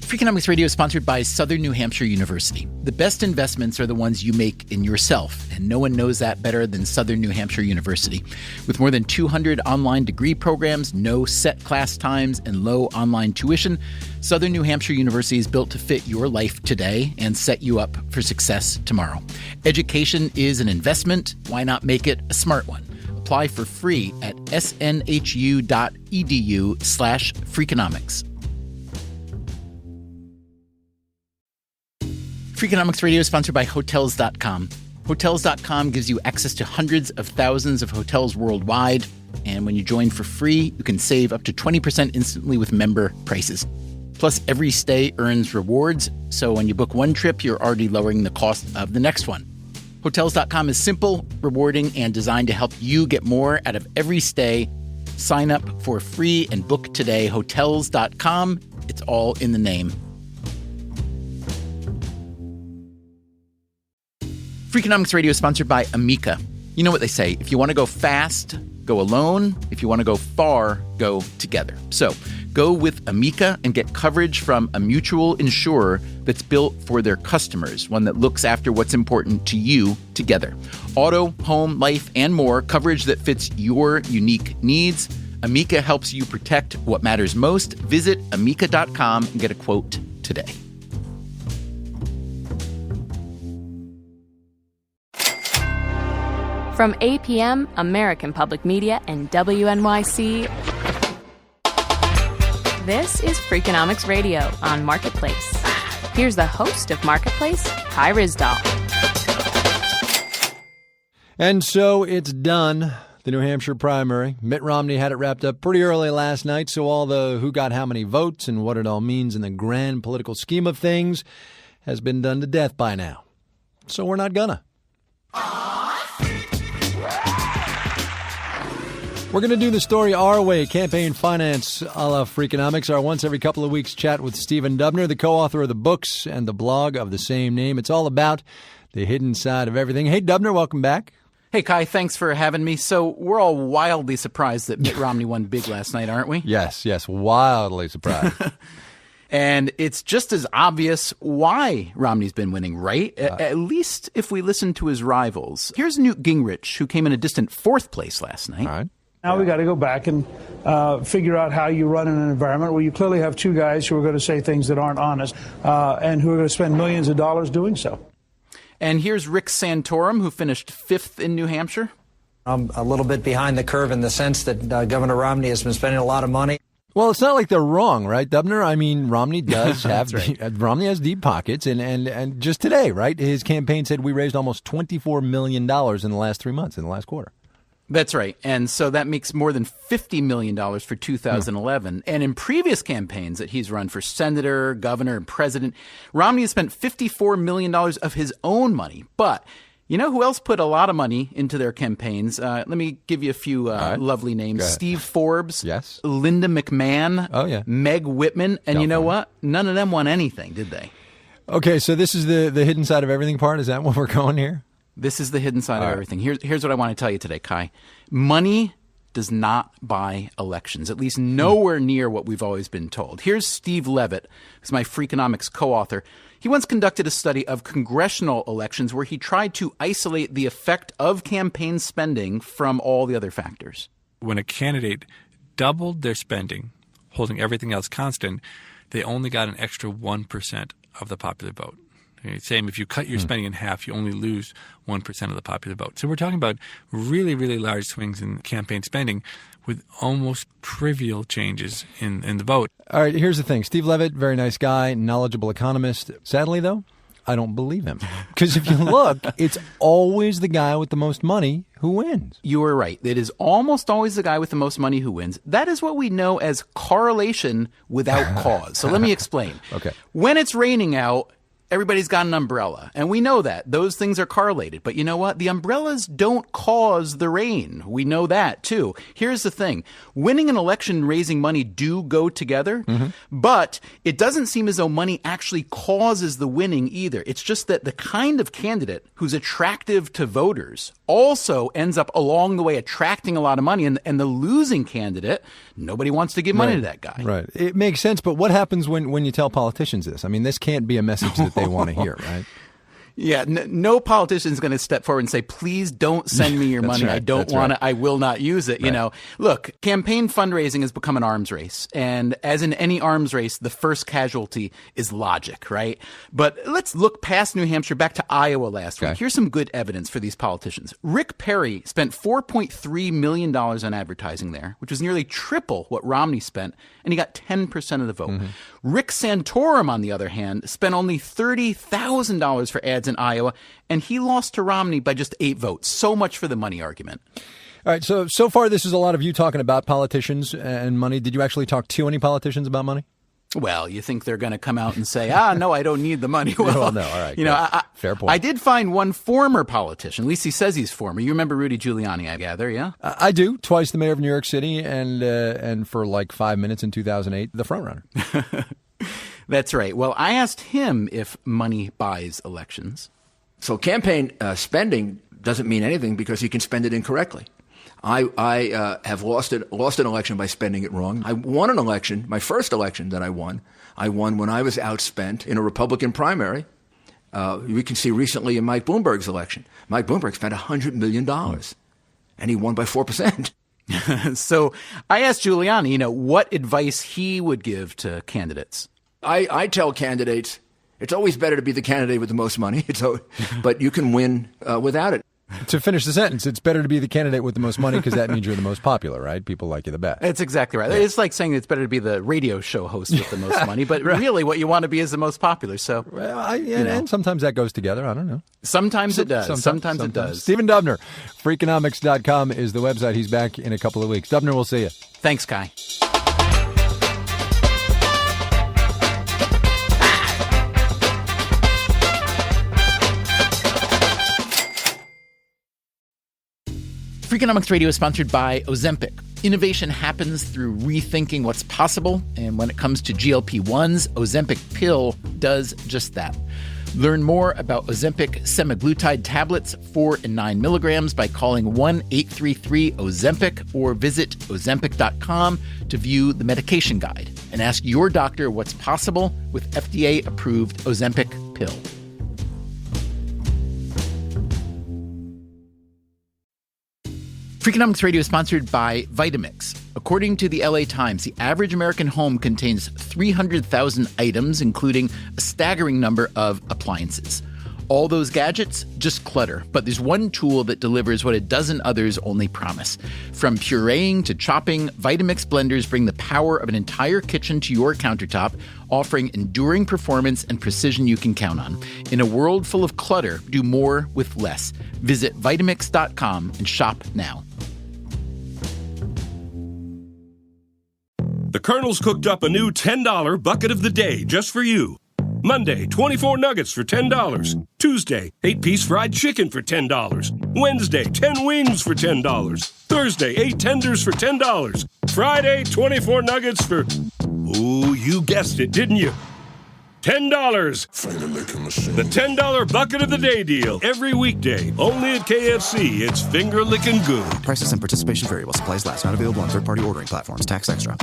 Freakonomics Radio is sponsored by Southern New Hampshire University. The best investments are the ones you make in yourself, and no one knows that better than Southern New Hampshire University. With more than 200 online degree programs, no set class times, and low online tuition, Southern New Hampshire University is built to fit your life today and set you up for success tomorrow. Education is an investment. Why not make it a smart one? Apply for free at snhu.edu/Freakonomics. Freakonomics Radio is sponsored by Hotels.com. Hotels.com gives you access to hundreds of thousands of hotels worldwide. And when you join for free, you can save up to 20% instantly with member prices. Plus, every stay earns rewards. So when you book one trip, you're already lowering the cost of the next one. Hotels.com is simple, rewarding, and designed to help you get more out of every stay. Sign up for free and book today. Hotels.com. It's all in the name. Freakonomics Radio is sponsored by Amica. You know what they say, if you want to go fast, go alone. If you want to go far, go together. So go with Amica and get coverage from a mutual insurer that's built for their customers, one that looks after what's important to you together. Auto, home, life, and more, coverage that fits your unique needs. Amica helps you protect what matters most. Visit amica.com and get a quote today. From APM, American Public Media, and WNYC, this is Freakonomics Radio on Marketplace. Here's the host of Marketplace, Kai Ryssdal. And so it's done. The New Hampshire primary. Mitt Romney had it wrapped up pretty early last night, so all the who got how many votes and what it all means in the grand political scheme of things has been done to death by now. So we're not gonna. We're going to do the story our way, campaign finance a la Freakonomics, our once every couple of weeks chat with Stephen Dubner, the co-author of the books and the blog of the same name. It's all about the hidden side of everything. Hey, Dubner, welcome back. Hey, Kai, thanks for having me. So we're all wildly surprised that Mitt Romney won big last night, aren't we? Yes, wildly surprised. And it's just as obvious why Romney's been winning, right? At least if we listen to his rivals. Here's Newt Gingrich, who came in a distant fourth place last night. All right. Now we got to go back and figure out how you run in an environment where you clearly have two guys who are going to say things that aren't honest and who are going to spend millions of dollars doing so. And here's Rick Santorum, who finished fifth in New Hampshire. I'm a little bit behind the curve in the sense that Governor Romney has been spending a lot of money. Well, it's not like they're wrong, right, Dubner? I mean, Romney does have right. Romney has deep pockets, and just today, right, his campaign said we raised almost $24 million in the last 3 months, in the last quarter. That's right. And so that makes more than $50 million for 2011. And in previous campaigns that he's run for senator, governor, and president, Romney has spent $54 million of his own money. But you know who else put a lot of money into their campaigns? Let me give you a few lovely names. Steve Forbes, yes, Linda McMahon, Meg Whitman. And you know what? None of them won anything, did they? Okay, so this is the hidden side of everything part. Is that what we're going here? This is the hidden side of everything. Here's what I want to tell you today, Kai. Money does not buy elections, at least nowhere near what we've always been told. Here's Steve Levitt, who's my Freakonomics co-author. He once conducted a study of congressional elections where he tried to isolate the effect of campaign spending from all the other factors. When a candidate doubled their spending, holding everything else constant, they only got an extra 1% of the popular vote. Same, if you cut your spending in half, you only lose 1% of the popular vote. So we're talking about really, really large swings in campaign spending with almost trivial changes in the vote. All right, here's the thing. Steve Levitt, very nice guy, knowledgeable economist. Sadly, though, I don't believe him. Because if you look, it's always the guy with the most money who wins. You were right. It is almost always the guy with the most money who wins. That is what we know as correlation without cause. So let me explain. Okay. When it's raining out, everybody's got an umbrella. And we know that. Those things are correlated. But you know what? The umbrellas don't cause the rain. We know that, too. Here's the thing. Winning an election and raising money do go together, but it doesn't seem as though money actually causes the winning either. It's just that the kind of candidate who's attractive to voters also ends up along the way attracting a lot of money. And the losing candidate, nobody wants to give money to that guy. Right. It makes sense. But what happens when you tell politicians this? I mean, this can't be a message that they want to hear, right? Yeah, no politician is going to step forward and say, please don't send me your money. Right, I don't want it. I will not use it. You know, look, campaign fundraising has become an arms race. And as in any arms race, the first casualty is logic, right? But let's look past New Hampshire back to Iowa last week. Here's some good evidence for these politicians. Rick Perry spent $4.3 million on advertising there, which was nearly triple what Romney spent, and he got 10% of the vote. Rick Santorum, on the other hand, spent only $30,000 for ads in Iowa, and he lost to Romney by just 8 votes. So much for the money argument. All right. So far, this is a lot of you talking about politicians and money. Did you actually talk to any politicians about money? Well, you think they're going to come out and say, no, I don't need the money. Well, no. All right. You know, fair point. I did find one former politician. At least he says he's former. You remember Rudy Giuliani, I gather, yeah? I do. Twice the mayor of New York City, and for like 5 minutes in 2008, the front runner. That's right. Well, I asked him if money buys elections. So campaign spending doesn't mean anything because you can spend it incorrectly. I have lost an election by spending it wrong. I won an election, my first election that I won when I was outspent in a Republican primary. We can see recently in Mike Bloomberg's election. Mike Bloomberg spent $100 million, and he won by 4%. So I asked Giuliani, what advice he would give to candidates. I tell candidates, it's always better to be the candidate with the most money, but you can win without it. To finish the sentence, it's better to be the candidate with the most money because that means you're the most popular, right? People like you the best. That's exactly right. Yeah. It's like saying it's better to be the radio show host with the most money, but really what you want to be is the most popular. So, and sometimes that goes together. I don't know. Sometimes it does. Sometimes it does. Stephen Dubner, Freakonomics.com is the website. He's back in a couple of weeks. Dubner, we'll see you. Thanks, Kai. Freakonomics Radio is sponsored by Ozempic. Innovation happens through rethinking what's possible, and when it comes to GLP-1s, Ozempic pill does just that. Learn more about Ozempic semaglutide tablets, 4 and 9 milligrams, by calling 1-833-OZEMPIC or visit Ozempic.com to view the medication guide and ask your doctor what's possible with FDA-approved Ozempic pill. Freakonomics Radio is sponsored by Vitamix. According to the LA Times, the average American home contains 300,000 items, including a staggering number of appliances. All those gadgets, just clutter. But there's one tool that delivers what a dozen others only promise. From pureeing to chopping, Vitamix blenders bring the power of an entire kitchen to your countertop, offering enduring performance and precision you can count on. In a world full of clutter, do more with less. Visit Vitamix.com and shop now. The Colonel's cooked up a new $10 bucket of the day just for you. Monday, 24 nuggets for $10. Tuesday, 8-piece fried chicken for $10. Wednesday, 10 wings for $10. Thursday, 8 tenders for $10. Friday, 24 nuggets for... Oh, you guessed it, didn't you? $10. The $10 bucket of the day deal. Every weekday. Only at KFC. It's finger-licking good. Prices and participation vary while supplies last. Not available on third-party ordering platforms. Tax extra.